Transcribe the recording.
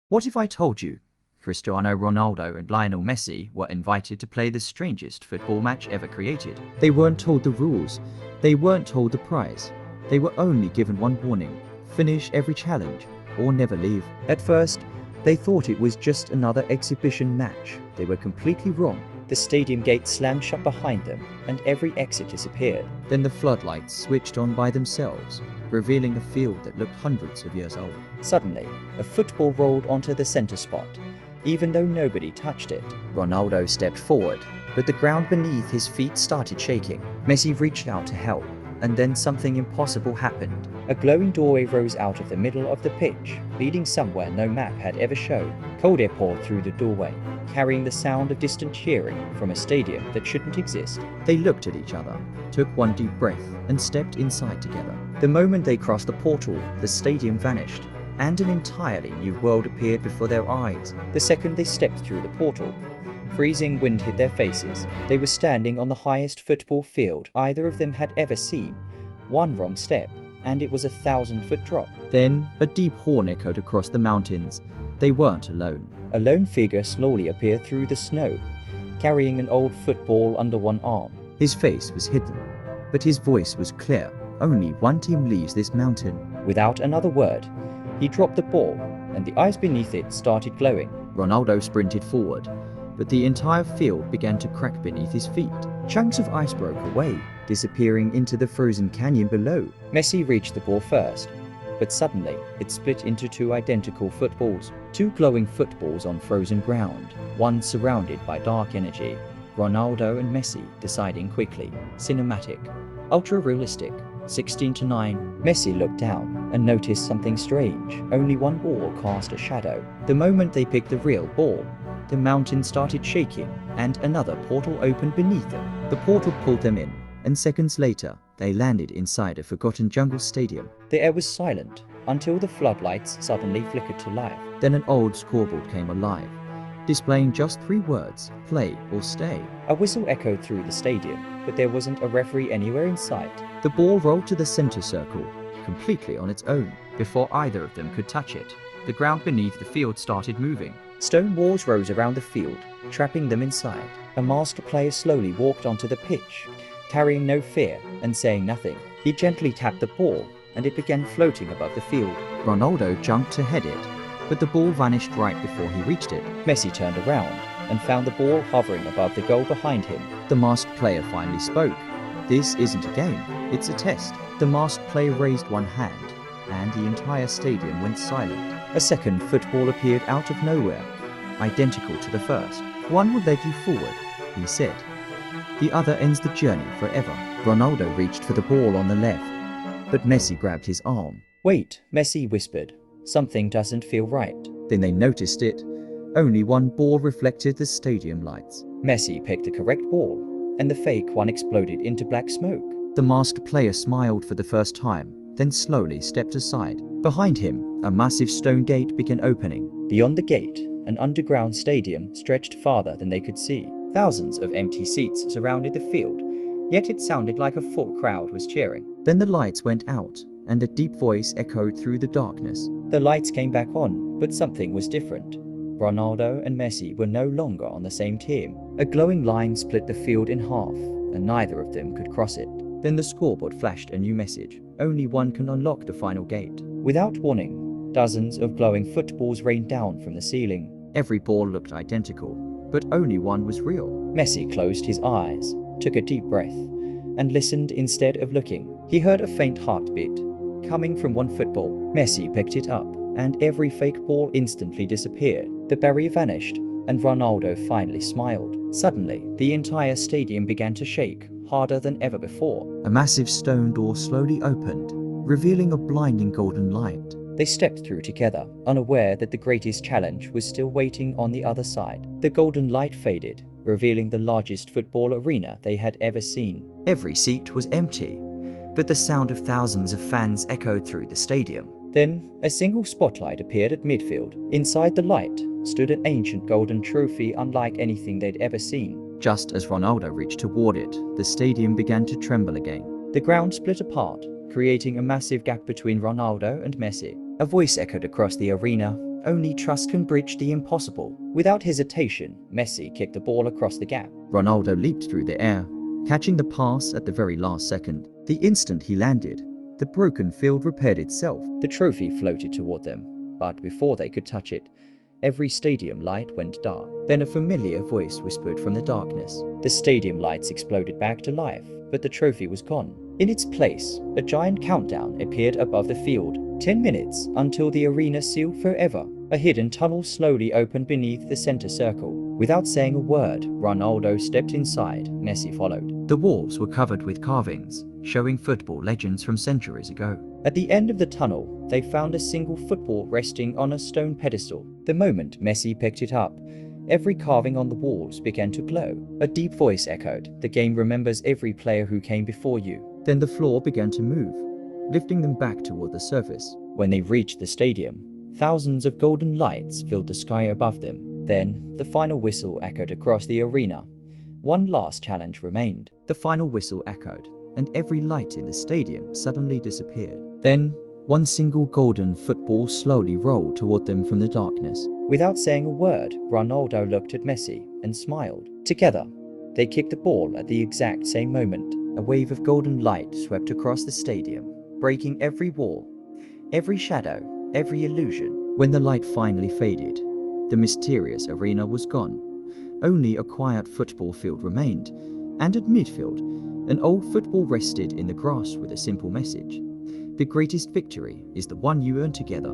What if I told you Cristiano Ronaldo and Lionel Messi were invited to play the strangest football match ever created? They weren't told the rules, they weren't told the prize. They were only given one warning: finish every challenge or never leave. At first, they thought it was just another exhibition match. They were completely wrong. The stadium gate slammed shut behind them, and every exit disappeared. Then the floodlights switched on by themselves, revealing a field that looked hundreds of years old. Suddenly, a football rolled onto the center spot, even though nobody touched it. Ronaldo stepped forward, but the ground beneath his feet started shaking. Messi reached out to help, and then something impossible happened. A glowing doorway rose out of the middle of the pitch, leading somewhere no map had ever shown. Cold air poured through the doorway, carrying the sound of distant cheering from a stadium that shouldn't exist. They looked at each other, took one deep breath, and stepped inside together. The moment they crossed the portal, the stadium vanished, and an entirely new world appeared before their eyes. The second they stepped through the portal, freezing wind hit their faces. They were standing on the highest football field either of them had ever seen. One wrong step, and it was a 1,000-foot drop. Then a deep horn echoed across the mountains. They weren't alone. A lone figure slowly appeared through the snow, carrying an old football under one arm. His face was hidden, but his voice was clear. Only one team leaves this mountain. Without another word, he dropped the ball, and the ice beneath it started glowing. Ronaldo sprinted forward, but the entire field began to crack beneath his feet. Chunks of ice broke away, disappearing into the frozen canyon below. Messi reached the ball first, but suddenly it split into two identical footballs. Two glowing footballs on frozen ground, one surrounded by dark energy. Ronaldo and Messi deciding quickly. Cinematic, ultra-realistic, 16-9. Messi looked down and noticed something strange. Only one ball cast a shadow. The moment they picked the real ball, the mountain started shaking, and another portal opened beneath them. The portal pulled them in, and seconds later, they landed inside a forgotten jungle stadium. The air was silent, until the floodlights suddenly flickered to life. Then an old scoreboard came alive, displaying just 3 words: play or stay. A whistle echoed through the stadium, but there wasn't a referee anywhere in sight. The ball rolled to the center circle, completely on its own. Before either of them could touch it, the ground beneath the field started moving. Stone walls rose around the field, trapping them inside. A master player slowly walked onto the pitch, carrying no fear and saying nothing. He gently tapped the ball, and it began floating above the field. Ronaldo jumped to head it, but the ball vanished right before he reached it. Messi turned around and found the ball hovering above the goal behind him. The masked player finally spoke. "This isn't a game, it's a test." The masked player raised one hand, and the entire stadium went silent. A second football appeared out of nowhere, identical to the first. "One will lead you forward," he said. "The other ends the journey forever." Ronaldo reached for the ball on the left, but Messi grabbed his arm. "Wait," Messi whispered. "Something doesn't feel right." Then they noticed it. Only one ball reflected the stadium lights. Messi picked the correct ball, and the fake one exploded into black smoke. The masked player smiled for the first time, then slowly stepped aside. Behind him, a massive stone gate began opening. Beyond the gate, an underground stadium stretched farther than they could see. Thousands of empty seats surrounded the field, yet it sounded like a full crowd was cheering. Then the lights went out, and a deep voice echoed through the darkness. The lights came back on, but something was different. Ronaldo and Messi were no longer on the same team. A glowing line split the field in half, and neither of them could cross it. Then the scoreboard flashed a new message: only one can unlock the final gate. Without warning, dozens of glowing footballs rained down from the ceiling. Every ball looked identical, but only one was real. Messi closed his eyes, took a deep breath, and listened instead of looking. He heard a faint heartbeat coming from one football. Messi picked it up, and every fake ball instantly disappeared. The barrier vanished, and Ronaldo finally smiled. Suddenly, the entire stadium began to shake, harder than ever before. A massive stone door slowly opened, revealing a blinding golden light. They stepped through together, unaware that the greatest challenge was still waiting on the other side. The golden light faded, revealing the largest football arena they had ever seen. Every seat was empty, but the sound of thousands of fans echoed through the stadium. Then, a single spotlight appeared at midfield. Inside the light stood an ancient golden trophy unlike anything they'd ever seen. Just as Ronaldo reached toward it, the stadium began to tremble again. The ground split apart, creating a massive gap between Ronaldo and Messi. A voice echoed across the arena, only trust can bridge the impossible. Without hesitation, Messi kicked the ball across the gap. Ronaldo leaped through the air, catching the pass at the very last second. The instant he landed, the broken field repaired itself. The trophy floated toward them, but before they could touch it, every stadium light went dark. Then a familiar voice whispered from the darkness. The stadium lights exploded back to life, but the trophy was gone. In its place, a giant countdown appeared above the field. 10 minutes until the arena sealed forever. A hidden tunnel slowly opened beneath the center circle. Without saying a word, Ronaldo stepped inside. Messi followed. The walls were covered with carvings, showing football legends from centuries ago. At the end of the tunnel, they found a single football resting on a stone pedestal. The moment Messi picked it up, every carving on the walls began to glow. A deep voice echoed, "The game remembers every player who came before you." Then the floor began to move, lifting them back toward the surface. When they reached the stadium, thousands of golden lights filled the sky above them. Then, the final whistle echoed across the arena. One last challenge remained. The final whistle echoed, and every light in the stadium suddenly disappeared. Then, one single golden football slowly rolled toward them from the darkness. Without saying a word, Ronaldo looked at Messi and smiled. Together, they kicked the ball at the exact same moment. A wave of golden light swept across the stadium, breaking every wall, every shadow, every illusion. When the light finally faded, the mysterious arena was gone. Only a quiet football field remained, and at midfield, an old football rested in the grass with a simple message: "The greatest victory is the one you earn together."